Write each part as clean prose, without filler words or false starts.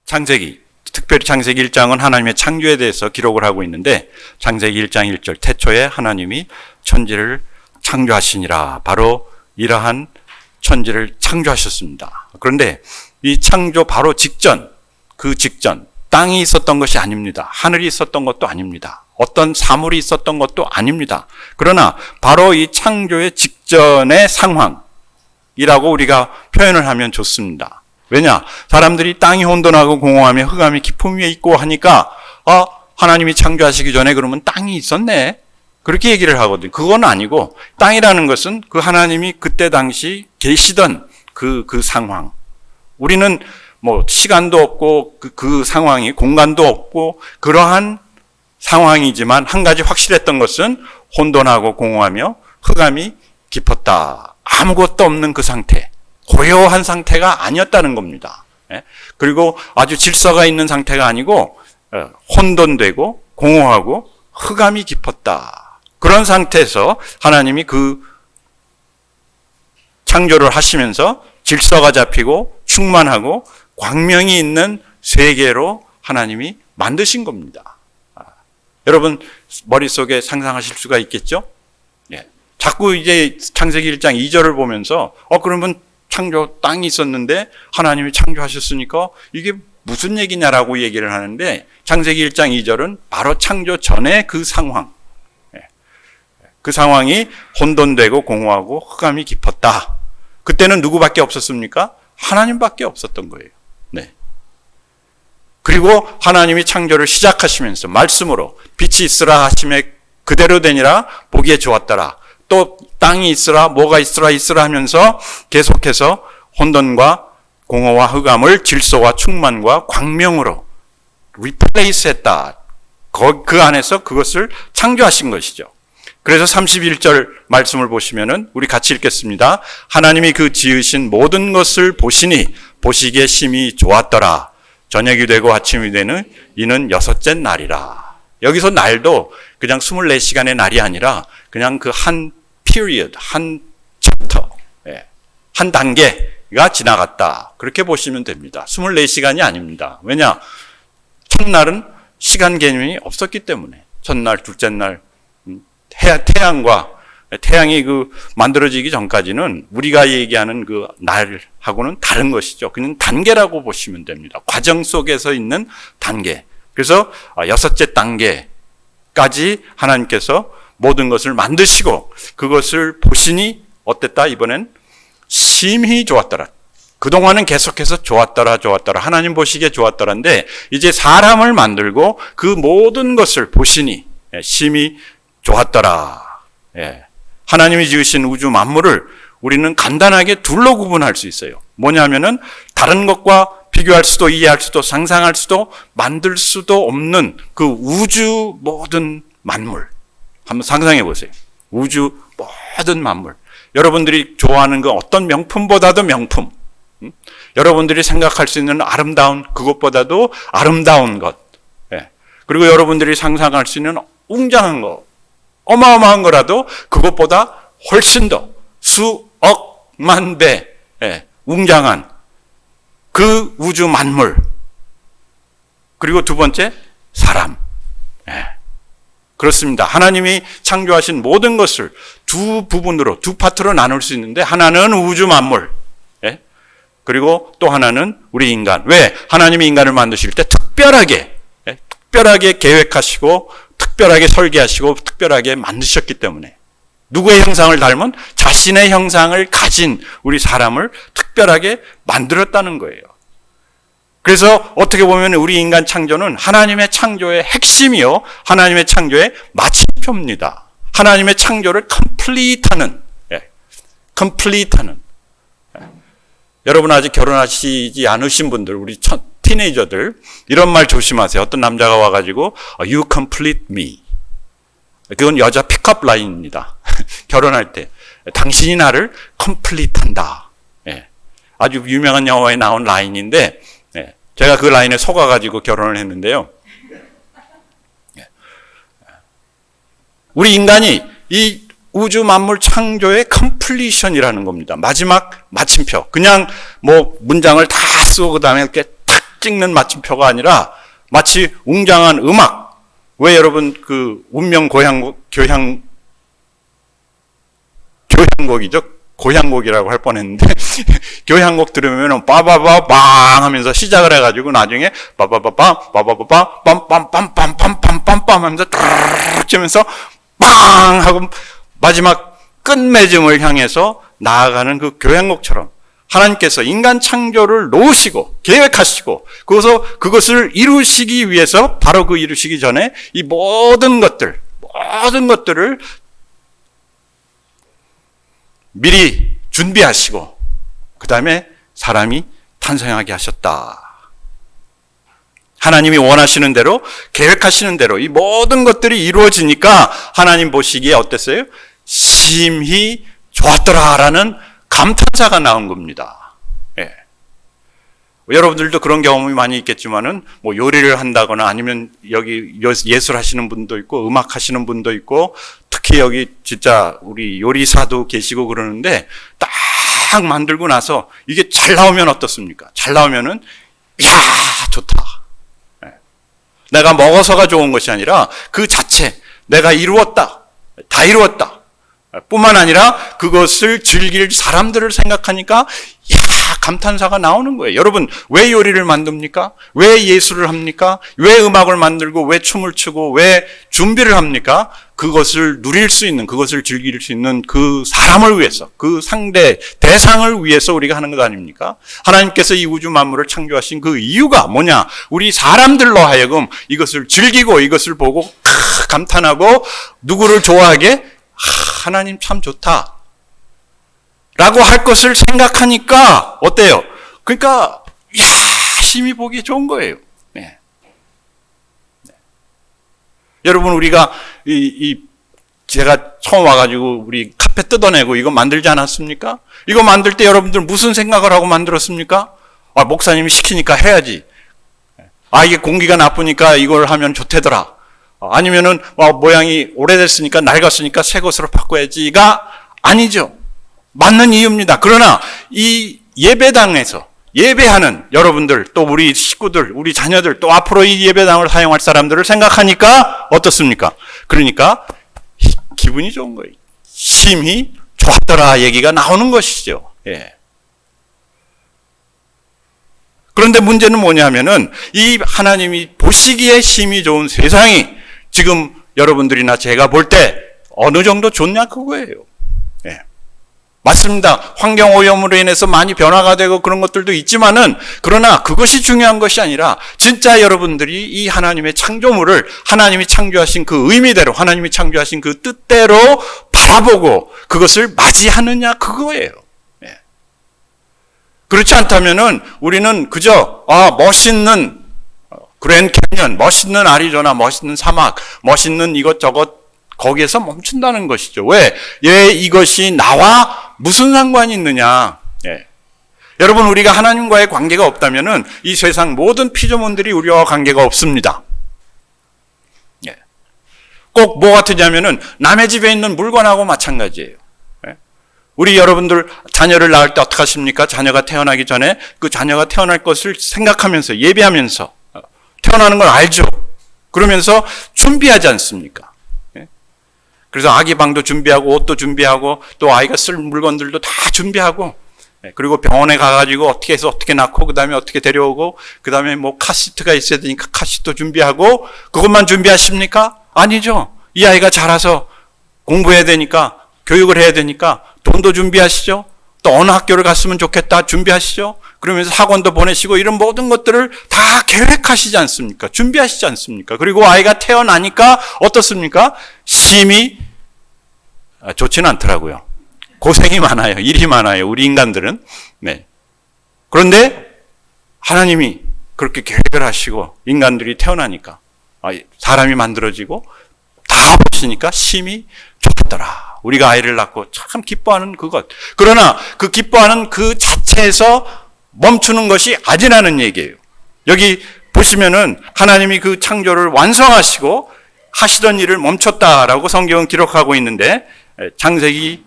창세기, 특별히 창세기 1장은 하나님의 창조에 대해서 기록을 하고 있는데 창세기 1장 1절 태초에 하나님이 천지를 창조하시니라. 바로 이러한 천지를 창조하셨습니다. 그런데 이 창조 바로 직전, 그 직전 땅이 있었던 것이 아닙니다. 하늘이 있었던 것도 아닙니다. 어떤 사물이 있었던 것도 아닙니다. 그러나 바로 이 창조의 직전의 상황이라고 우리가 표현을 하면 좋습니다. 왜냐? 사람들이 땅이 혼돈하고 공허하며 흑암이 깊음 위에 있고 하니까 하나님이 창조하시기 전에 그러면 땅이 있었네. 그렇게 얘기를 하거든요. 그건 아니고 땅이라는 것은 그 하나님이 그때 당시 계시던 그 상황. 우리는 뭐 시간도 없고 그 상황이 공간도 없고 그러한 상황이지만 한 가지 확실했던 것은 혼돈하고 공허하며 흑암이 깊었다. 아무것도 없는 그 상태. 고요한 상태가 아니었다는 겁니다. 그리고 아주 질서가 있는 상태가 아니고 혼돈되고 공허하고 흑암이 깊었다. 그런 상태에서 하나님이 그 창조를 하시면서 질서가 잡히고 충만하고 광명이 있는 세계로 하나님이 만드신 겁니다. 여러분 머릿속에 상상하실 수가 있겠죠? 자꾸 이제 창세기 1장 2절을 보면서 그러면 창조 땅이 있었는데 하나님이 창조하셨으니까 이게 무슨 얘기냐라고 얘기를 하는데 창세기 1장 2절은 바로 창조 전의 그 상황. 그 상황이 혼돈되고 공허하고 흑암이 깊었다. 그때는 누구밖에 없었습니까? 하나님밖에 없었던 거예요. 네. 그리고 하나님이 창조를 시작하시면서 말씀으로 빛이 있으라 하심에 그대로 되니라 보기에 좋았더라. 또 땅이 있으라 뭐가 있으라 하면서 계속해서 혼돈과 공허와 흑암을 질서와 충만과 광명으로 리플레이스 했다. 그 안에서 그것을 창조하신 것이죠. 그래서 31절 말씀을 보시면은 우리 같이 읽겠습니다. 하나님이 그 지으신 모든 것을 보시니 보시기에 심히 좋았더라. 저녁이 되고 아침이 되는 이는 여섯째 날이라. 여기서 날도 그냥 24시간의 날이 아니라 그냥 그 한 period, 한 챕터, 한 단계가 지나갔다. 그렇게 보시면 됩니다. 24시간이 아닙니다. 왜냐? 첫날은 시간 개념이 없었기 때문에 첫날, 둘째 날 태양이 그 만들어지기 전까지는 우리가 얘기하는 그 날하고는 다른 것이죠. 그냥 단계라고 보시면 됩니다. 과정 속에서 있는 단계. 그래서 여섯째 단계까지 하나님께서 모든 것을 만드시고 그것을 보시니 어땠다? 이번엔 심히 좋았더라. 그동안은 계속해서 좋았더라. 하나님 보시기에 좋았더라인데 이제 사람을 만들고 그 모든 것을 보시니 심히 좋았더라. 하나님이 지으신 우주 만물을 우리는 간단하게 둘로 구분할 수 있어요. 뭐냐면은 다른 것과 비교할 수도 이해할 수도 상상할 수도 만들 수도 없는 그 우주 모든 만물. 한번 상상해 보세요. 우주 모든 만물. 여러분들이 좋아하는 그 어떤 명품보다도 명품. 여러분들이 생각할 수 있는 아름다운 그것보다도 아름다운 것. 그리고 여러분들이 상상할 수 있는 웅장한 것. 어마어마한 거라도 그것보다 훨씬 더 수억만 배 웅장한 그 우주 만물. 그리고 두 번째 사람. 그렇습니다. 하나님이 창조하신 모든 것을 두 부분으로 두 파트로 나눌 수 있는데 하나는 우주 만물. 그리고 또 하나는 우리 인간. 왜? 하나님이 인간을 만드실 때 특별하게 계획하시고 특별하게 설계하시고 특별하게 만드셨기 때문에 누구의 형상을 닮은 자신의 형상을 가진 우리 사람을 특별하게 만들었다는 거예요. 그래서 어떻게 보면 우리 인간 창조는 하나님의 창조의 핵심이요 하나님의 창조의 마침표입니다. 하나님의 창조를 컴플리트하는 여러분 아직 결혼하시지 않으신 분들 우리 티네이저들 이런 말 조심하세요. 어떤 남자가 와가지고 You complete me. 그건 여자 픽업 라인입니다. 결혼할 때 당신이 나를 컴플리트한다. 아주 유명한 영화에 나온 라인인데 제가 그 라인에 속아가지고 결혼을 했는데요. 우리 인간이 이 우주 만물 창조의 컴플리션이라는 겁니다. 마지막 마침표. 그냥 뭐 문장을 다 쓰고 그다음에 이렇게 탁 찍는 마침표가 아니라 마치 웅장한 음악. 왜 여러분 그 운명 교향곡이죠? 고향곡이라고 할 뻔했는데 교향곡 들으면 빠바바빵 하면서 시작을 해가지고 나중에 빠바바빵 빠바바빵 빰빰빰빰빰빰빰빰 하면서 딱 치면서 빵 하고 마지막 끝맺음을 향해서 나아가는 그 교향곡처럼 하나님께서 인간 창조를 놓으시고 계획하시고 그것을 이루시기 위해서 바로 그 이루시기 전에 이 모든 것들을 미리 준비하시고 그 다음에 사람이 탄생하게 하셨다. 하나님이 원하시는 대로 계획하시는 대로 이 모든 것들이 이루어지니까 하나님 보시기에 어땠어요? 심히 좋았더라라는 감탄사가 나온 겁니다. 예. 여러분들도 그런 경험이 많이 있겠지만은 뭐 요리를 한다거나 아니면 여기 예술하시는 분도 있고 음악 하시는 분도 있고 특히 여기 진짜 우리 요리사도 계시고 그러는데 딱 만들고 나서 이게 잘 나오면 어떻습니까? 잘 나오면은 이야 좋다. 예. 내가 먹어서가 좋은 것이 아니라 그 자체 내가 이루었다. 다 이루었다. 뿐만 아니라 그것을 즐길 사람들을 생각하니까 감탄사가 나오는 거예요. 여러분 왜 요리를 만듭니까? 왜 예술을 합니까? 왜 음악을 만들고 왜 춤을 추고 왜 준비를 합니까? 그것을 누릴 수 있는 그것을 즐길 수 있는 그 사람을 위해서 그 상대 대상을 위해서 우리가 하는 것 아닙니까? 하나님께서 이 우주 만물을 창조하신 그 이유가 뭐냐? 우리 사람들로 하여금 이것을 즐기고 이것을 보고 감탄하고 누구를 좋아하게 하나님 참 좋다 라고 할 것을 생각하니까 어때요? 그러니까 심히 보기 좋은 거예요. 네. 네. 여러분 우리가 제가 처음 와가지고 우리 카페 뜯어내고 이거 만들지 않았습니까? 이거 만들 때 여러분들 무슨 생각을 하고 만들었습니까? 목사님이 시키니까 해야지. 이게 공기가 나쁘니까 이걸 하면 좋대더라. 아니면은 모양이 오래됐으니까 낡았으니까 새 것으로 바꿔야지가 아니죠. 맞는 이유입니다. 그러나 이 예배당에서 예배하는 여러분들 또 우리 식구들 우리 자녀들 또 앞으로 이 예배당을 사용할 사람들을 생각하니까 어떻습니까? 그러니까 기분이 좋은 거예요. 심히 좋았더라 얘기가 나오는 것이죠. 예. 그런데 문제는 뭐냐면은 이 하나님이 보시기에 심히 좋은 세상이 지금 여러분들이나 제가 볼 때 어느 정도 좋냐 그거예요. 예. 맞습니다. 환경오염으로 인해서 많이 변화가 되고 그런 것들도 있지만은 그러나 그것이 중요한 것이 아니라 진짜 여러분들이 이 하나님의 창조물을 하나님이 창조하신 그 의미대로 하나님이 창조하신 그 뜻대로 바라보고 그것을 맞이하느냐 그거예요. 예. 그렇지 않다면은 우리는 그저 멋있는 그랜드 캐니언, 멋있는 아리조나, 멋있는 사막, 멋있는 이것저것 거기에서 멈춘다는 것이죠. 왜 이것이 나와 무슨 상관이 있느냐? 예. 여러분 우리가 하나님과의 관계가 없다면은 이 세상 모든 피조물들이 우리와 관계가 없습니다. 예. 꼭 뭐 같으냐면은 남의 집에 있는 물건하고 마찬가지예요. 예. 우리 여러분들 자녀를 낳을 때 어떻게 하십니까? 자녀가 태어나기 전에 그 자녀가 태어날 것을 생각하면서 예배하면서 태어나는 걸 알죠. 그러면서 준비하지 않습니까? 그래서 아기 방도 준비하고 옷도 준비하고 또 아이가 쓸 물건들도 다 준비하고 그리고 병원에 가가지고 어떻게 해서 어떻게 낳고 그 다음에 어떻게 데려오고 그 다음에 뭐 카시트가 있어야 되니까 카시트도 준비하고 그것만 준비하십니까? 아니죠. 이 아이가 자라서 공부해야 되니까 교육을 해야 되니까 돈도 준비하시죠. 또 어느 학교를 갔으면 좋겠다 준비하시죠. 그러면서 학원도 보내시고 이런 모든 것들을 다 계획하시지 않습니까? 준비하시지 않습니까? 그리고 아이가 태어나니까 어떻습니까? 심히 좋지는 않더라고요. 고생이 많아요. 일이 많아요. 우리 인간들은. 네. 그런데 하나님이 그렇게 계획을 하시고 인간들이 태어나니까 사람이 만들어지고 다 보시니까 심히 좋더라. 우리가 아이를 낳고 참 기뻐하는 그것. 그러나 그 기뻐하는 그 자체에서 멈추는 것이 아니라는 얘기예요. 여기 보시면은 하나님이 그 창조를 완성하시고 하시던 일을 멈췄다라고 성경은 기록하고 있는데 창세기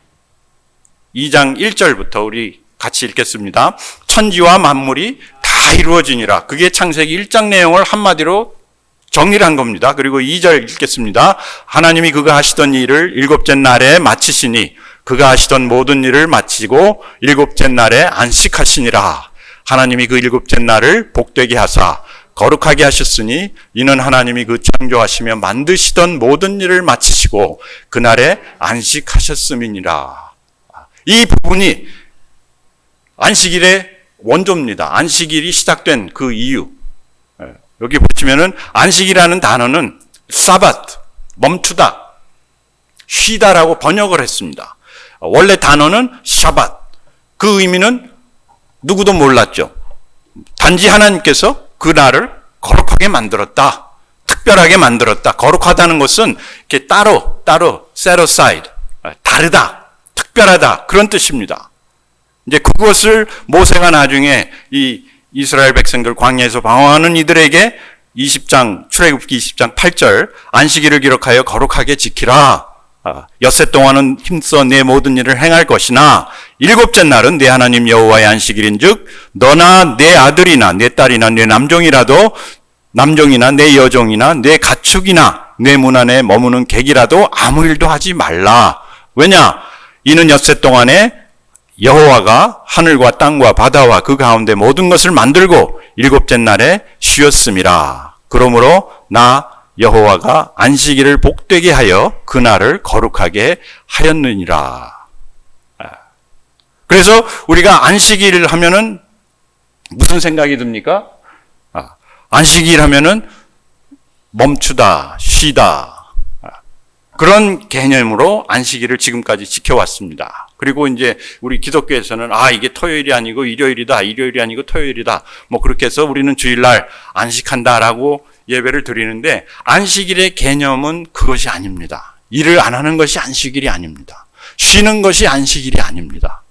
2장 1절부터 우리 같이 읽겠습니다. 천지와 만물이 다 다 이루어지니라. 그게 창세기 1장 내용을 한마디로 정리를 한 겁니다. 그리고 2절 읽겠습니다. 하나님이 그가 하시던 일을 일곱째 날에 마치시니 그가 하시던 모든 일을 마치고 일곱째 날에 안식하시니라. 하나님이 그 일곱째 날을 복되게 하사 거룩하게 하셨으니 이는 하나님이 그 창조하시며 만드시던 모든 일을 마치시고 그날에 안식하셨음이니라. 이 부분이 안식일의 원조입니다. 안식일이 시작된 그 이유. 여기 보시면은 안식이라는 단어는 사바트, 멈추다, 쉬다라고 번역을 했습니다. 원래 단어는 샤밧. 그 의미는 누구도 몰랐죠. 단지 하나님께서 그 날을 거룩하게 만들었다. 특별하게 만들었다. 거룩하다는 것은 이렇게 따로 set aside, 다르다, 특별하다 그런 뜻입니다. 이제 그것을 모세가 나중에 이 이스라엘 백성들 광야에서 방황하는 이들에게 20장 출애굽기 20장 8절 안식일을 기록하여 거룩하게 지키라. 엿새 동안은 힘써 내 모든 일을 행할 것이나 일곱째 날은 내 하나님 여호와의 안식일인즉 너나 내 아들이나 내 딸이나 내 남종이나 내 여종이나 내 가축이나 내 문 안에 머무는 객이라도 아무 일도 하지 말라. 왜냐? 이는 엿새 동안에 여호와가 하늘과 땅과 바다와 그 가운데 모든 것을 만들고 일곱째 날에 쉬었음이라. 그러므로 나 여호와가 안식일을 복되게 하여 그날을 거룩하게 하였느니라. 그래서 우리가 안식일을 하면은 무슨 생각이 듭니까? 안식일 하면은 멈추다, 쉬다. 그런 개념으로 안식일을 지금까지 지켜왔습니다. 그리고 이제 우리 기독교에서는 이게 토요일이 아니고 일요일이다, 일요일이 아니고 토요일이다. 뭐 그렇게 해서 우리는 주일날 안식한다라고 예배를 드리는데 안식일의 개념은 그것이 아닙니다. 일을 안 하는 것이 안식일이 아닙니다. 쉬는 것이 안식일이 아닙니다.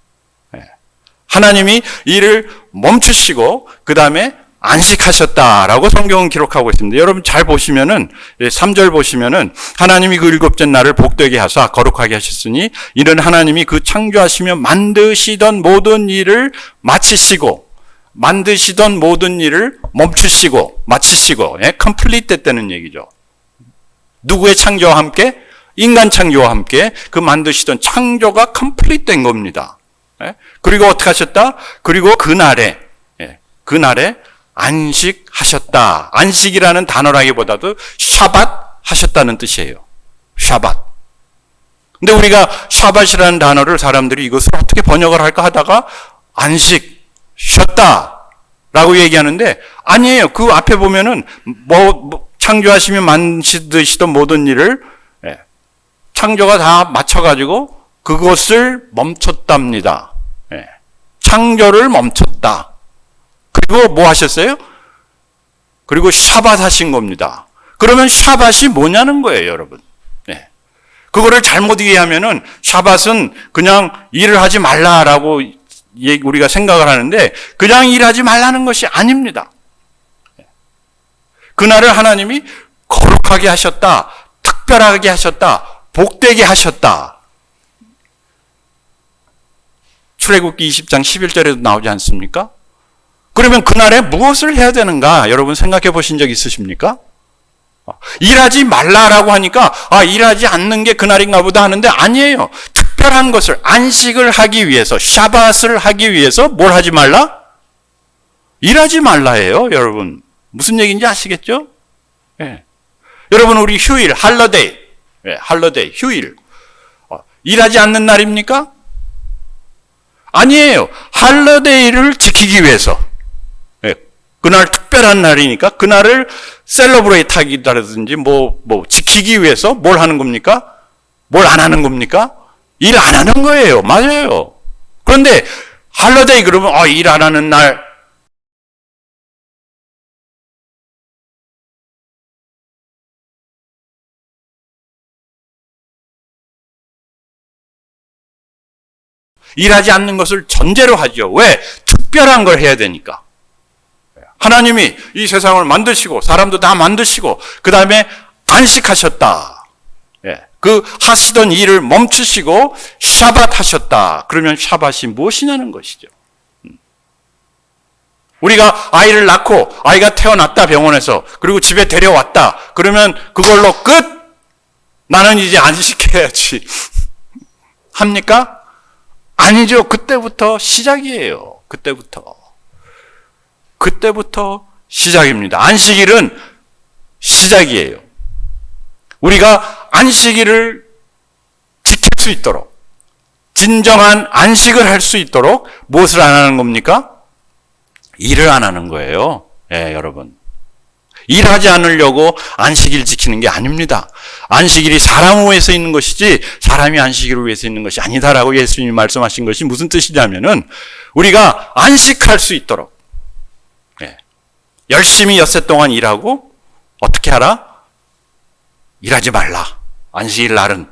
하나님이 일을 멈추시고 그 다음에 안식하셨다라고 성경은 기록하고 있습니다. 여러분 잘 보시면은 3절 보시면은 하나님이 그 일곱째 날을 복되게 하사 거룩하게 하셨으니 이는 하나님이 그 창조하시며 만드시던 모든 일을 마치시고 만드시던 모든 일을 멈추시고 마치시고 컴플리트 됐다는 얘기죠. 누구의 창조와 함께? 인간 창조와 함께 그 만드시던 창조가 컴플리트 된 겁니다. 그리고 어떻게 하셨다? 그리고 그날에 안식하셨다. 안식이라는 단어라기보다도 샤밧 하셨다는 뜻이에요. 샤밧. 근데 우리가 샤밧이라는 단어를 사람들이 이것을 어떻게 번역을 할까 하다가 안식, 쉬었다 라고 얘기하는데 아니에요. 그 앞에 보면은 창조하시며 만드시던 모든 일을 창조가 다 맞춰가지고 그것을 멈췄답니다. 창조를 멈췄다. 그리고 뭐 하셨어요? 그리고 샤밧 하신 겁니다. 그러면 샤밧이 뭐냐는 거예요, 여러분. 그거를 잘못 이해하면은 샤밧은 그냥 일을 하지 말라라고 우리가 생각을 하는데 그냥 일하지 말라는 것이 아닙니다. 그날을 하나님이 거룩하게 하셨다, 특별하게 하셨다, 복되게 하셨다. 출애굽기 20장 11절에도 나오지 않습니까? 그러면 그날에 무엇을 해야 되는가? 여러분 생각해 보신 적 있으십니까? 일하지 말라라고 하니까 일하지 않는 게 그날인가 보다 하는데 아니에요. 특별한 것을 안식을 하기 위해서 샤밧을 하기 위해서 뭘 하지 말라? 일하지 말라예요. 여러분 무슨 얘기인지 아시겠죠? 여러분 우리 휴일 할러데이 할러데이 휴일 일하지 않는 날입니까? 아니에요. 할러데이를 지키기 위해서 그날 특별한 날이니까 그날을 셀러브레이트 하기라든지 지키기 위해서 뭘 하는 겁니까? 뭘 안 하는 겁니까? 일 안 하는 거예요. 맞아요. 그런데 할러데이 그러면 일 안 하는 날 일하지 않는 것을 전제로 하죠. 왜? 특별한 걸 해야 되니까. 하나님이 이 세상을 만드시고 사람도 다 만드시고 그 다음에 안식하셨다. 그 하시던 일을 멈추시고 샤밧 하셨다. 그러면 샤밧이 무엇이냐는 것이죠. 우리가 아이를 낳고 아이가 태어났다 병원에서 그리고 집에 데려왔다 그러면 그걸로 끝? 나는 이제 안식해야지 합니까? 아니죠. 그때부터 시작이에요. 그때부터 시작입니다. 안식일은 시작이에요. 우리가 안식일을 지킬 수 있도록 진정한 안식을 할 수 있도록 무엇을 안 하는 겁니까? 일을 안 하는 거예요. 예, 여러분. 일하지 않으려고 안식일 지키는 게 아닙니다. 안식일이 사람을 위해서 있는 것이지 사람이 안식일을 위해서 있는 것이 아니다라고 예수님이 말씀하신 것이 무슨 뜻이냐면은 우리가 안식할 수 있도록 열심히 엿새 동안 일하고 어떻게 하라? 일하지 말라. 안식일 날은.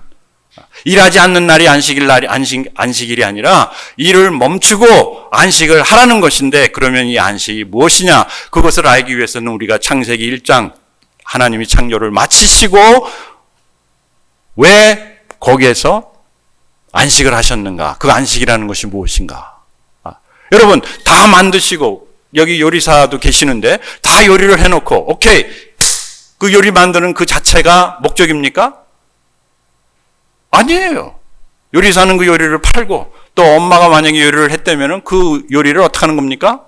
일하지 않는 날이 안식일이 아니라 일을 멈추고 안식을 하라는 것인데 그러면 이 안식이 무엇이냐? 그것을 알기 위해서는 우리가 창세기 1장 하나님이 창조를 마치시고 왜 거기에서 안식을 하셨는가? 그 안식이라는 것이 무엇인가? 여러분 다 만드시고 여기 요리사도 계시는데 다 요리를 해놓고 오케이 그 요리 만드는 그 자체가 목적입니까? 아니에요. 요리사는 그 요리를 팔고 또 엄마가 만약에 요리를 했다면 그 요리를 어떻게 하는 겁니까?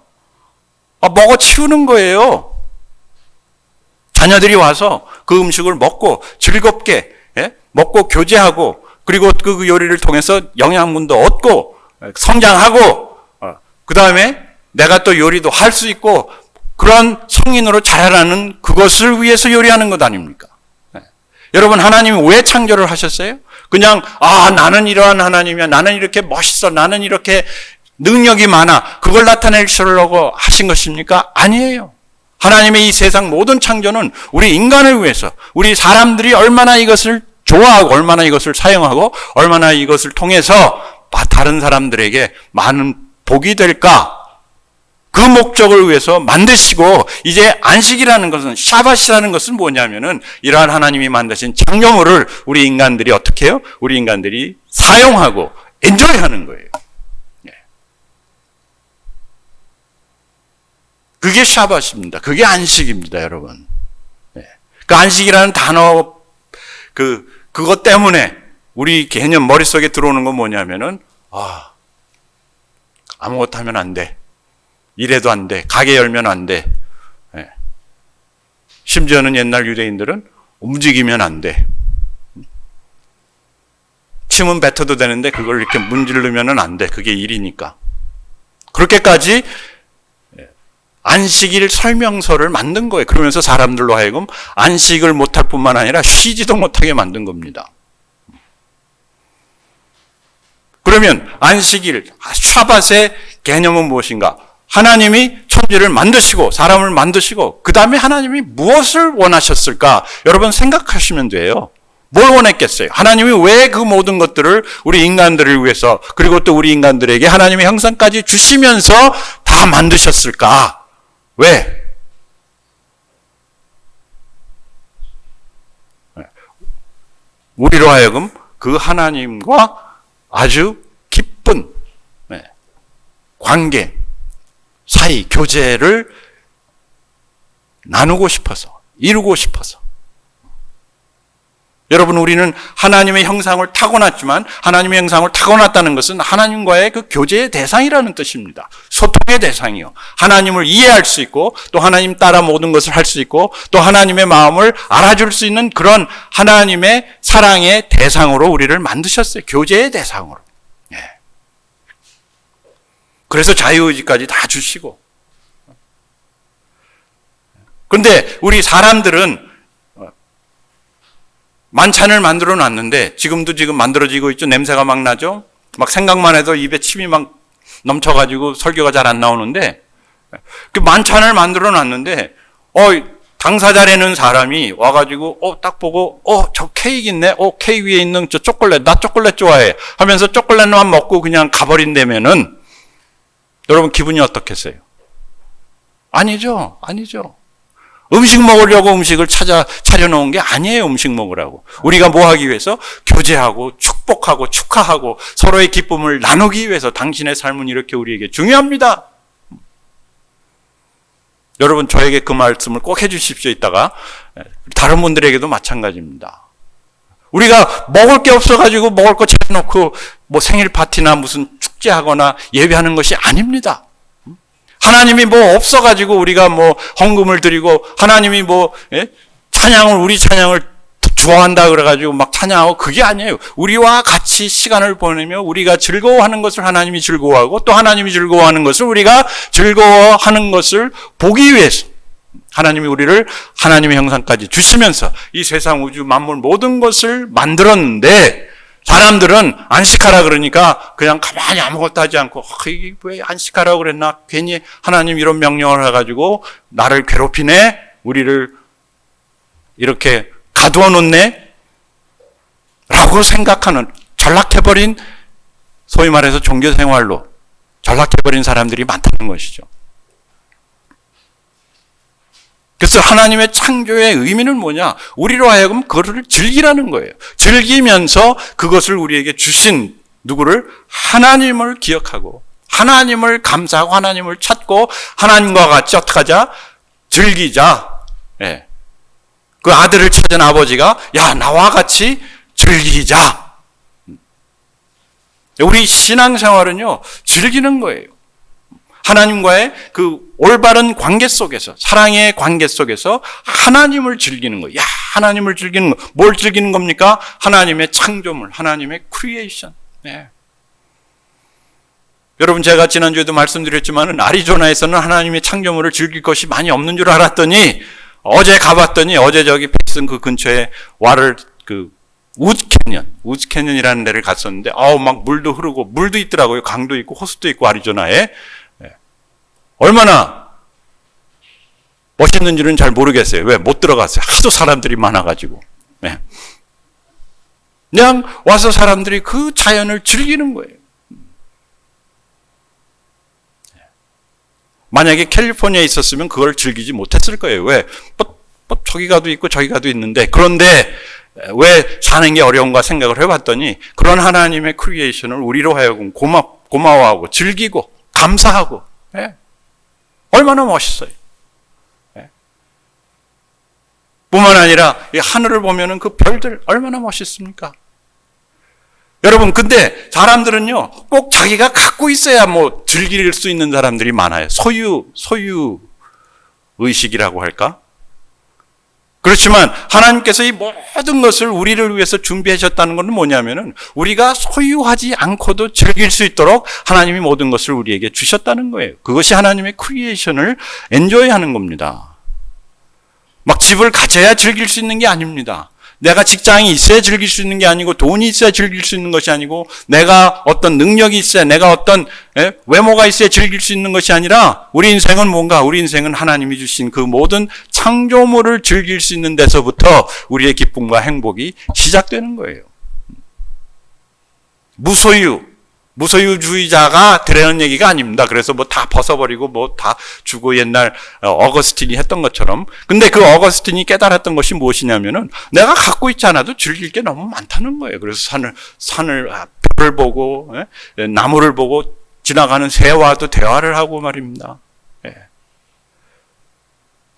먹어 치우는 거예요. 자녀들이 와서 그 음식을 먹고 즐겁게 먹고 교제하고 그리고 그 요리를 통해서 영양분도 얻고 성장하고 그 다음에 내가 또 요리도 할 수 있고 그런 성인으로 자라라는 그것을 위해서 요리하는 것 아닙니까? 여러분 하나님이 왜 창조를 하셨어요? 그냥 나는 이러한 하나님이야. 나는 이렇게 멋있어. 나는 이렇게 능력이 많아. 그걸 나타내시려고 하신 것입니까? 아니에요. 하나님의 이 세상 모든 창조는 우리 인간을 위해서 우리 사람들이 얼마나 이것을 좋아하고 얼마나 이것을 사용하고 얼마나 이것을 통해서 다른 사람들에게 많은 복이 될까? 그 목적을 위해서 만드시고 이제 안식이라는 것은 샤밧이라는 것은 뭐냐면은 이러한 하나님이 만드신 창조물을 우리 인간들이 어떻게 해요? 우리 인간들이 사용하고 엔조이하는 거예요. 그게 샤밧입니다. 그게 안식입니다, 여러분. 그 안식이라는 단어 그것 때문에 우리 개념 머릿속에 들어오는 건 뭐냐면은 아무것도 하면 안 돼. 이래도 안 돼. 가게 열면 안 돼. 심지어는 옛날 유대인들은 움직이면 안 돼. 침은 뱉어도 되는데 그걸 이렇게 문지르면 안 돼. 그게 일이니까. 그렇게까지 안식일 설명서를 만든 거예요. 그러면서 사람들로 하여금 안식을 못할 뿐만 아니라 쉬지도 못하게 만든 겁니다. 그러면 안식일, 샤밧의 개념은 무엇인가? 하나님이 천지를 만드시고 사람을 만드시고 그 다음에 하나님이 무엇을 원하셨을까? 여러분 생각하시면 돼요. 뭘 원했겠어요? 하나님이 왜 그 모든 것들을 우리 인간들을 위해서 그리고 또 우리 인간들에게 하나님의 형상까지 주시면서 다 만드셨을까? 왜? 우리로 하여금 그 하나님과 아주 깊은 관계 사이 교제를 나누고 싶어서 이루고 싶어서 여러분 우리는 하나님의 형상을 타고났지만 하나님의 형상을 타고났다는 것은 하나님과의 그 교제의 대상이라는 뜻입니다. 소통의 대상이요. 하나님을 이해할 수 있고 또 하나님 따라 모든 것을 할 수 있고 또 하나님의 마음을 알아줄 수 있는 그런 하나님의 사랑의 대상으로 우리를 만드셨어요. 교제의 대상으로. 그래서 자유의지까지 다 주시고. 그런데 우리 사람들은 만찬을 만들어 놨는데 지금도 지금 만들어지고 있죠. 냄새가 막 나죠. 막 생각만 해도 입에 침이 막 넘쳐가지고 설교가 잘 안 나오는데 그 만찬을 만들어 놨는데 당사자라는 사람이 와가지고 딱 보고 저 케이크 있네. 케이크 위에 있는 저 초콜릿 나 초콜릿 좋아해 하면서 초콜릿만 먹고 그냥 가버린다면은 여러분 기분이 어떻겠어요? 아니죠. 음식 먹으려고 음식을 차려놓은 게 아니에요. 음식 먹으라고. 우리가 뭐 하기 위해서? 교제하고 축복하고 축하하고 서로의 기쁨을 나누기 위해서 당신의 삶은 이렇게 우리에게 중요합니다. 여러분 저에게 그 말씀을 꼭 해주십시오. 이따가 다른 분들에게도 마찬가지입니다. 우리가 먹을 게 없어가지고 먹을 거 차려놓고 뭐 생일 파티나 무슨 축제하거나 예배하는 것이 아닙니다. 하나님이 뭐 없어가지고 우리가 뭐 헌금을 드리고 하나님이 뭐 찬양을 우리 찬양을 좋아한다 그래가지고 막 찬양하고 그게 아니에요. 우리와 같이 시간을 보내며 우리가 즐거워하는 것을 하나님이 즐거워하고 또 하나님이 즐거워하는 것을 우리가 즐거워하는 것을 보기 위해서 하나님이 우리를 하나님의 형상까지 주시면서 이 세상 우주 만물 모든 것을 만들었는데 사람들은 안식하라 그러니까 그냥 가만히 아무것도 하지 않고 이게 왜 안식하라고 그랬나? 괜히 하나님 이런 명령을 해가지고 나를 괴롭히네? 우리를 이렇게 가두어 놓네? 라고 생각하는 전락해버린 소위 말해서 종교생활로 전락해버린 사람들이 많다는 것이죠. 그래서 하나님의 창조의 의미는 뭐냐? 우리로 하여금 그것을 즐기라는 거예요. 즐기면서 그것을 우리에게 주신 누구를? 하나님을 기억하고 하나님을 감사하고 하나님을 찾고 하나님과 같이 어떻게 하자? 즐기자. 예. 그 아들을 찾은 아버지가 야 나와 같이 즐기자. 우리 신앙생활은요 즐기는 거예요. 하나님과의 그 올바른 관계 속에서 사랑의 관계 속에서 하나님을 즐기는 거예요. 야 하나님을 즐기는 거. 뭘 즐기는 겁니까? 하나님의 창조물, 하나님의 크리에이션. 네. 여러분 제가 지난주에도 말씀드렸지만 아리조나에서는 하나님의 창조물을 즐길 것이 많이 없는 줄 알았더니 어제 가봤더니 어제 저기 패슨 그 근처에 와를 그 우즈 캐년이라는 데를 갔었는데 막 물도 흐르고 물도 있더라고요. 강도 있고 호수도 있고 아리조나에. 얼마나 멋있는지는 잘 모르겠어요. 왜? 못 들어갔어요. 하도 사람들이 많아가지고. 네. 그냥 와서 사람들이 그 자연을 즐기는 거예요. 만약에 캘리포니아에 있었으면 그걸 즐기지 못했을 거예요. 왜? 저기 가도 있고 저기 가도 있는데 그런데 왜 사는 게 어려운가 생각을 해봤더니 그런 하나님의 크리에이션을 우리로 하여금 고마워하고 즐기고 감사하고 네. 얼마나 멋있어요. 네. 뿐만 아니라 이 하늘을 보면은 그 별들 얼마나 멋있습니까? 여러분 근데 사람들은요 꼭 자기가 갖고 있어야 뭐 즐길 수 있는 사람들이 많아요. 소유 의식이라고 할까? 그렇지만 하나님께서 이 모든 것을 우리를 위해서 준비하셨다는 것은 뭐냐면은 우리가 소유하지 않고도 즐길 수 있도록 하나님이 모든 것을 우리에게 주셨다는 거예요. 그것이 하나님의 크리에이션을 엔조이하는 겁니다. 막 집을 가져야 즐길 수 있는 게 아닙니다. 내가 직장이 있어야 즐길 수 있는 게 아니고 돈이 있어야 즐길 수 있는 것이 아니고 내가 어떤 능력이 있어야 내가 어떤 외모가 있어야 즐길 수 있는 것이 아니라 우리 인생은 뭔가 우리 인생은 하나님이 주신 그 모든 창조물을 즐길 수 있는 데서부터 우리의 기쁨과 행복이 시작되는 거예요. 무소유주의자가 되라는 얘기가 아닙니다. 그래서 뭐 다 벗어버리고 뭐 다 주고 옛날 어거스틴이 했던 것처럼. 근데 그 어거스틴이 깨달았던 것이 무엇이냐면은 내가 갖고 있지 않아도 즐길 게 너무 많다는 거예요. 그래서 별을 보고 나무를 보고 지나가는 새와도 대화를 하고 말입니다.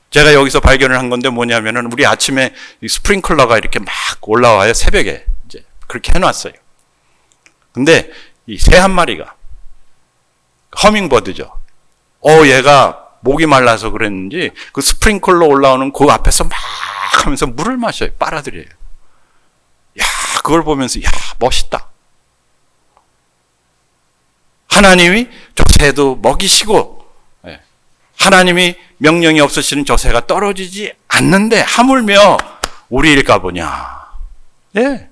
제가 여기서 발견을 한 건데 뭐냐면은 우리 아침에 스프링클러가 이렇게 막 올라와요. 새벽에 이제 그렇게 해놨어요. 근데 이 새 한 마리가 허밍버드죠. 얘가 목이 말라서 그랬는지 그 스프링클러 올라오는 그 앞에서 막 하면서 물을 마셔요. 빨아들여요. 야, 그걸 보면서 야, 멋있다. 하나님이 저 새도 먹이시고 하나님이 명령이 없으시는 저 새가 떨어지지 않는데 하물며 우리일까 보냐. 예.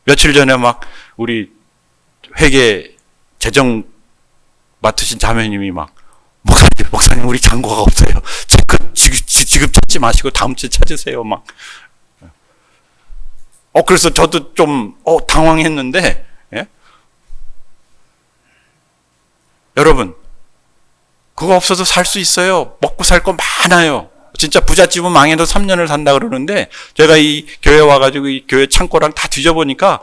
며칠 전에 막 우리 회계 재정 맡으신 자매님이 막 목사님 우리 잔고가 없어요. 지금 찾지 마시고 다음 주에 찾으세요. 막. 그래서 저도 좀 당황했는데 예? 여러분 그거 없어도 살 수 있어요. 먹고 살 거 많아요. 진짜 부잣집은 망해도 3년을 산다 그러는데 제가 이 교회 와가지고 이 교회 창고랑 다 뒤져보니까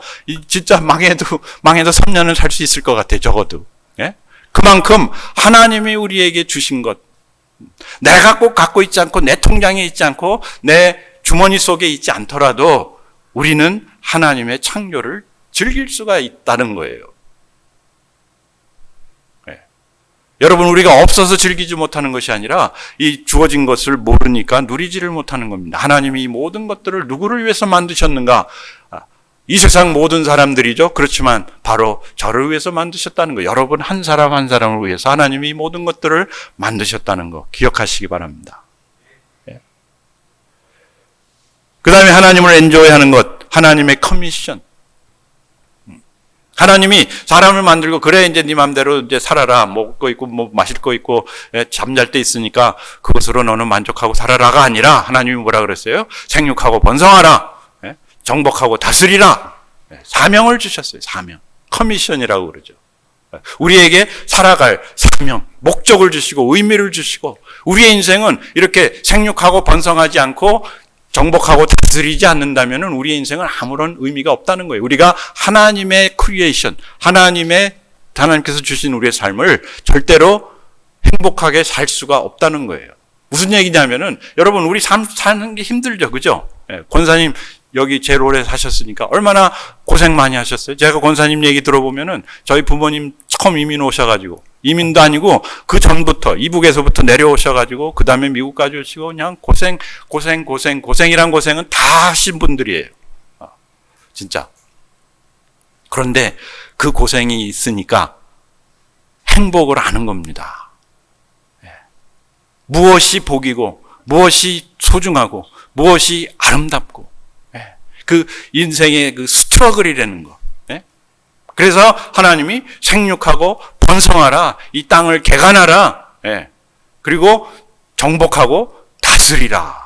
진짜 망해도 3년을 살 수 있을 것 같아요. 적어도. 예? 그만큼 하나님이 우리에게 주신 것 내가 꼭 갖고 있지 않고 내 통장에 있지 않고 내 주머니 속에 있지 않더라도 우리는 하나님의 창조를 즐길 수가 있다는 거예요. 네. 여러분, 우리가 없어서 즐기지 못하는 것이 아니라 이 주어진 것을 모르니까 누리지를 못하는 겁니다. 하나님이 이 모든 것들을 누구를 위해서 만드셨는가? 이 세상 모든 사람들이죠. 그렇지만 바로 저를 위해서 만드셨다는 거. 여러분 한 사람 한 사람을 위해서 하나님이 이 모든 것들을 만드셨다는 거 기억하시기 바랍니다. 예. 그 다음에 하나님을 엔조이하는 것, 하나님의 커미션. 하나님이 사람을 만들고 그래 이제 네 마음대로 이제 살아라. 먹을 거 있고 뭐 마실 거 있고 잠잘 때 있으니까 그것으로 너는 만족하고 살아라가 아니라 하나님이 뭐라 그랬어요? 생육하고 번성하라. 정복하고 다스리라. 사명을 주셨어요. 사명. 커미션이라고 그러죠. 우리에게 살아갈 사명, 목적을 주시고 의미를 주시고 우리의 인생은 이렇게 생육하고 번성하지 않고 정복하고 다스리지 않는다면 우리의 인생은 아무런 의미가 없다는 거예요. 우리가 하나님의 크리에이션, 하나님께서 주신 우리의 삶을 절대로 행복하게 살 수가 없다는 거예요. 무슨 얘기냐면은 여러분 우리 삶 사는 게 힘들죠. 그죠? 권사님 여기 제일 오래 사셨으니까 얼마나 고생 많이 하셨어요. 제가 권사님 얘기 들어보면은 저희 부모님 처음 이민 오셔가지고 이민도 아니고 그 전부터 이북에서부터 내려오셔가지고 그 다음에 미국까지 오시고 그냥 고생이란 고생은 다 하신 분들이에요. 진짜. 그런데 그 고생이 있으니까 행복을 아는 겁니다. 무엇이 복이고 무엇이 소중하고 무엇이 아름답고 그 인생의 그 스트러글이라는 거. 그래서 하나님이 생육하고 번성하라. 이 땅을 개간하라. 그리고 정복하고 다스리라.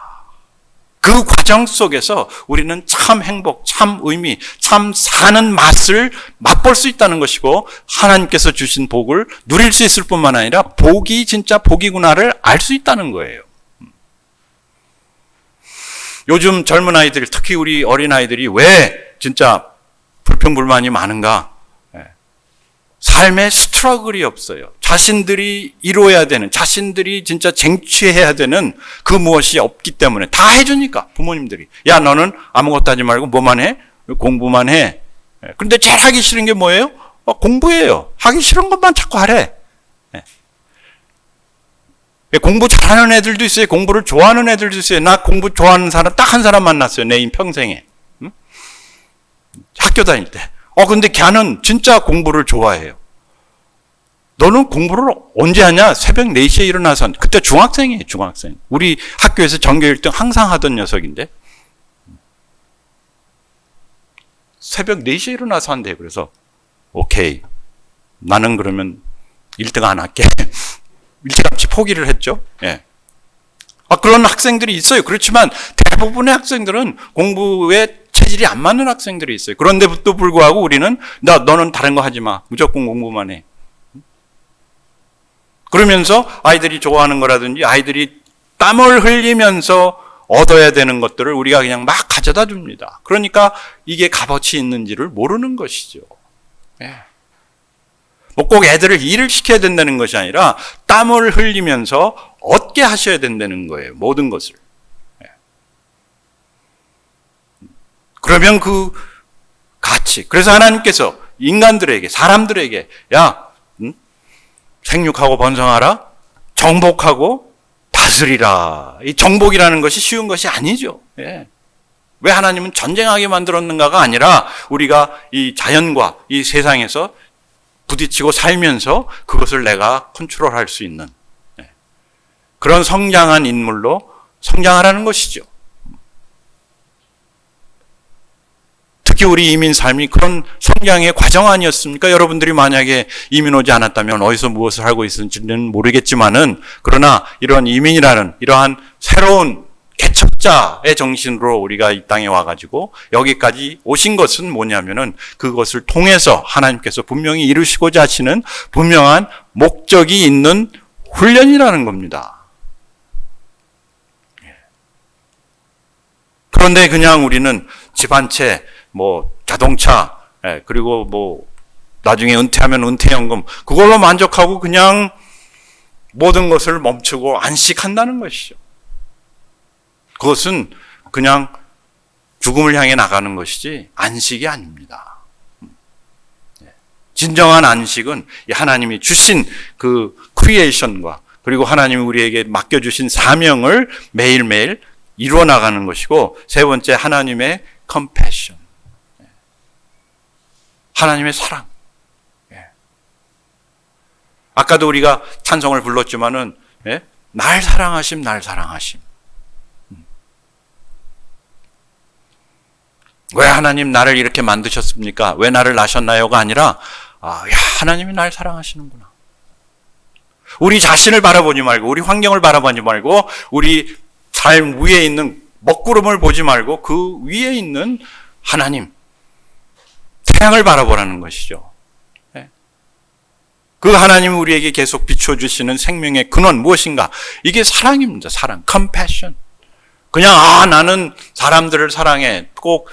그 과정 속에서 우리는 참 행복, 참 의미, 참 사는 맛을 맛볼 수 있다는 것이고 하나님께서 주신 복을 누릴 수 있을 뿐만 아니라 복이 진짜 복이구나를 알 수 있다는 거예요. 요즘 젊은 아이들, 특히 우리 어린아이들이 왜 진짜 불평불만이 많은가? 삶의 스트러글이 없어요. 자신들이 이루어야 되는, 자신들이 진짜 쟁취해야 되는 그 무엇이 없기 때문에 다 해주니까 부모님들이. 야, 너는 아무것도 하지 말고 뭐만 해? 공부만 해. 그런데 제일 하기 싫은 게 뭐예요? 공부예요. 하기 싫은 것만 자꾸 하래. 공부 잘하는 애들도 있어요. 공부를 좋아하는 애들도 있어요. 나 공부 좋아하는 사람 딱 한 사람 만났어요. 내 평생에. 응? 학교 다닐 때. 근데 걔는 진짜 공부를 좋아해요. 너는 공부를 언제 하냐? 새벽 4시에 일어나서. 그때 중학생이에요. 중학생. 우리 학교에서 전교 1등 항상 하던 녀석인데. 새벽 4시에 일어나서 한대요. 그래서 오케이. 나는 그러면 1등 안 할게. 일찌감치 포기를 했죠. 예. 그런 학생들이 있어요. 그렇지만 대부분의 학생들은 공부에 체질이 안 맞는 학생들이 있어요. 그런데도 불구하고 우리는 너는 다른 거 하지 마. 무조건 공부만 해. 그러면서 아이들이 좋아하는 거라든지 아이들이 땀을 흘리면서 얻어야 되는 것들을 우리가 그냥 막 가져다 줍니다. 그러니까 이게 값어치 있는지를 모르는 것이죠. 예. 꼭 애들을 일을 시켜야 된다는 것이 아니라 땀을 흘리면서 얻게 하셔야 된다는 거예요. 모든 것을. 그러면 그 가치. 그래서 하나님께서 인간들에게, 사람들에게 야, 생육하고 번성하라, 정복하고 다스리라. 이 정복이라는 것이 쉬운 것이 아니죠. 왜 하나님은 전쟁하게 만들었는가가 아니라 우리가 이 자연과 이 세상에서 부딪히고 살면서 그것을 내가 컨트롤할 수 있는 그런 성장한 인물로 성장하라는 것이죠. 특히 우리 이민 삶이 그런 성장의 과정 아니었습니까? 여러분들이 만약에 이민 오지 않았다면 어디서 무엇을 하고 있을지는 모르겠지만은 그러나 이런 이민이라는 이러한 새로운 개척자의 정신으로 우리가 이 땅에 와가지고 여기까지 오신 것은 뭐냐면은 그것을 통해서 하나님께서 분명히 이루시고자 하시는 분명한 목적이 있는 훈련이라는 겁니다. 그런데 그냥 우리는 집 한 채, 자동차, 그리고 나중에 은퇴하면 은퇴연금 그걸로 만족하고 그냥 모든 것을 멈추고 안식한다는 것이죠. 그것은 그냥 죽음을 향해 나가는 것이지 안식이 아닙니다. 진정한 안식은 하나님이 주신 그 크리에이션과 그리고 하나님이 우리에게 맡겨주신 사명을 매일매일 이루어 나가는 것이고, 세 번째 하나님의 컴패션, 하나님의 사랑. 아까도 우리가 찬송을 불렀지만은 날 사랑하심, 날 사랑하심. 왜 하나님 나를 이렇게 만드셨습니까? 왜 나를 낳으셨나요가 아니라 하나님이 날 사랑하시는구나. 우리 자신을 바라보지 말고, 우리 환경을 바라보지 말고, 우리 삶 위에 있는 먹구름을 보지 말고 그 위에 있는 하나님, 태양을 바라보라는 것이죠. 그 하나님이 우리에게 계속 비춰주시는 생명의 근원 무엇인가? 이게 사랑입니다. 사랑, compassion. 그냥 나는 사람들을 사랑해. 꼭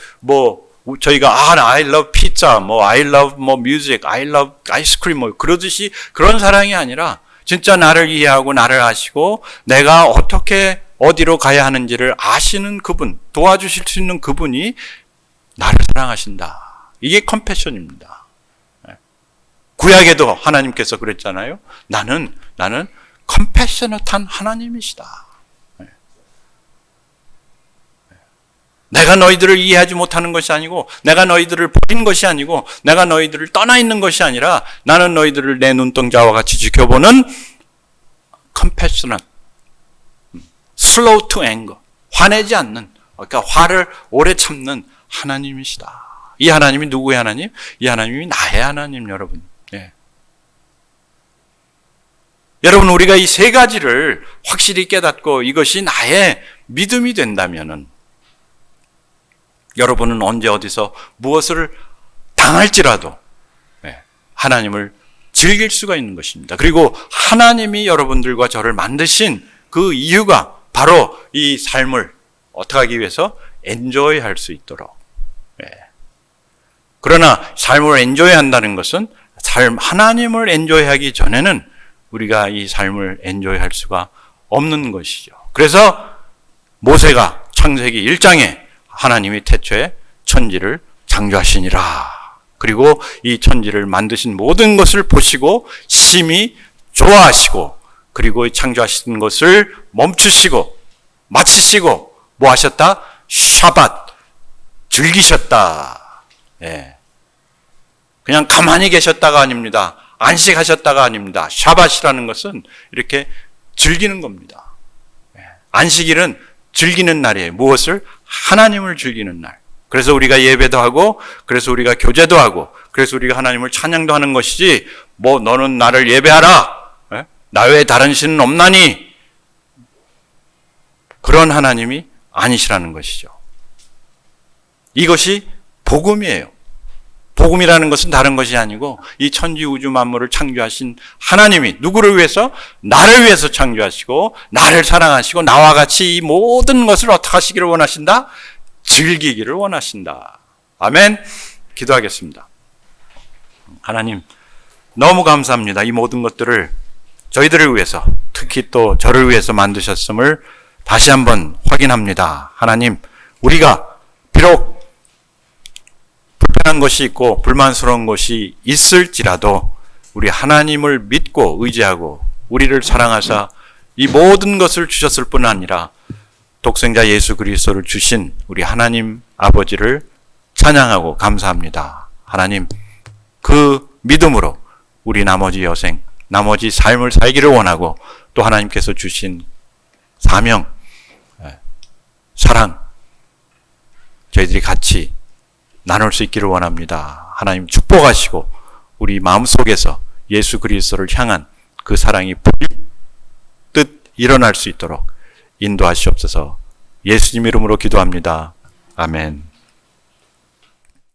저희가 I love pizza, I love music, I love ice cream 그러듯이 그런 사랑이 아니라 진짜 나를 이해하고 나를 아시고 내가 어떻게 어디로 가야 하는지를 아시는 그분, 도와주실 수 있는 그분이 나를 사랑하신다. 이게 컴패션입니다. 구약에도 하나님께서 그랬잖아요. 나는 컴패셔너한 하나님이시다. 내가 너희들을 이해하지 못하는 것이 아니고, 내가 너희들을 버린 것이 아니고, 내가 너희들을 떠나 있는 것이 아니라 나는 너희들을 내 눈동자와 같이 지켜보는 compassionate, slow to anger, 화내지 않는, 그러니까 화를 오래 참는 하나님이시다. 이 하나님이 누구의 하나님? 이 하나님이 나의 하나님, 여러분. 여러분, 우리가 이 세 가지를 확실히 깨닫고 이것이 나의 믿음이 된다면은 여러분은 언제 어디서 무엇을 당할지라도 하나님을 즐길 수가 있는 것입니다. 그리고 하나님이 여러분들과 저를 만드신 그 이유가 바로 이 삶을 어떻게 하기 위해서 엔조이 할 수 있도록. 그러나 삶을 엔조이 한다는 것은 하나님을 엔조이 하기 전에는 우리가 이 삶을 엔조이 할 수가 없는 것이죠. 그래서 모세가 창세기 1장에 하나님이 태초에 천지를 창조하시니라. 그리고 이 천지를 만드신 모든 것을 보시고 심히 좋아하시고, 그리고 창조하신 것을 멈추시고 마치시고 뭐 하셨다? 샤밧, 즐기셨다. 그냥 가만히 계셨다가 아닙니다. 안식하셨다가 아닙니다. 샤밧이라는 것은 이렇게 즐기는 겁니다. 안식일은 즐기는 날이에요. 무엇을? 하나님을 즐기는 날. 그래서 우리가 예배도 하고, 그래서 우리가 교제도 하고, 그래서 우리가 하나님을 찬양도 하는 것이지, 너는 나를 예배하라, 나 외에 다른 신은 없나니, 그런 하나님이 아니시라는 것이죠. 이것이 복음이에요. 복음이라는 것은 다른 것이 아니고, 이 천지 우주 만물을 창조하신 하나님이 누구를 위해서? 나를 위해서 창조하시고 나를 사랑하시고 나와 같이 이 모든 것을 어떻게 하시기를 원하신다? 즐기기를 원하신다. 아멘. 기도하겠습니다. 하나님, 너무 감사합니다. 이 모든 것들을 저희들을 위해서, 특히 또 저를 위해서 만드셨음을 다시 한번 확인합니다. 하나님, 우리가 비록 불편한 것이 있고 불만스러운 것이 있을지라도 우리 하나님을 믿고 의지하고 우리를 사랑하사 이 모든 것을 주셨을 뿐 아니라 독생자 예수 그리스도를 주신 우리 하나님 아버지를 찬양하고 감사합니다. 하나님, 그 믿음으로 우리 나머지 여생, 나머지 삶을 살기를 원하고, 또 하나님께서 주신 사명, 사랑, 저희들이 같이 나눌 수 있기를 원합니다. 하나님 축복하시고 우리 마음속에서 예수 그리스도를 향한 그 사랑이 불뜻 일어날 수 있도록 인도하시옵소서. 예수님 이름으로 기도합니다. 아멘.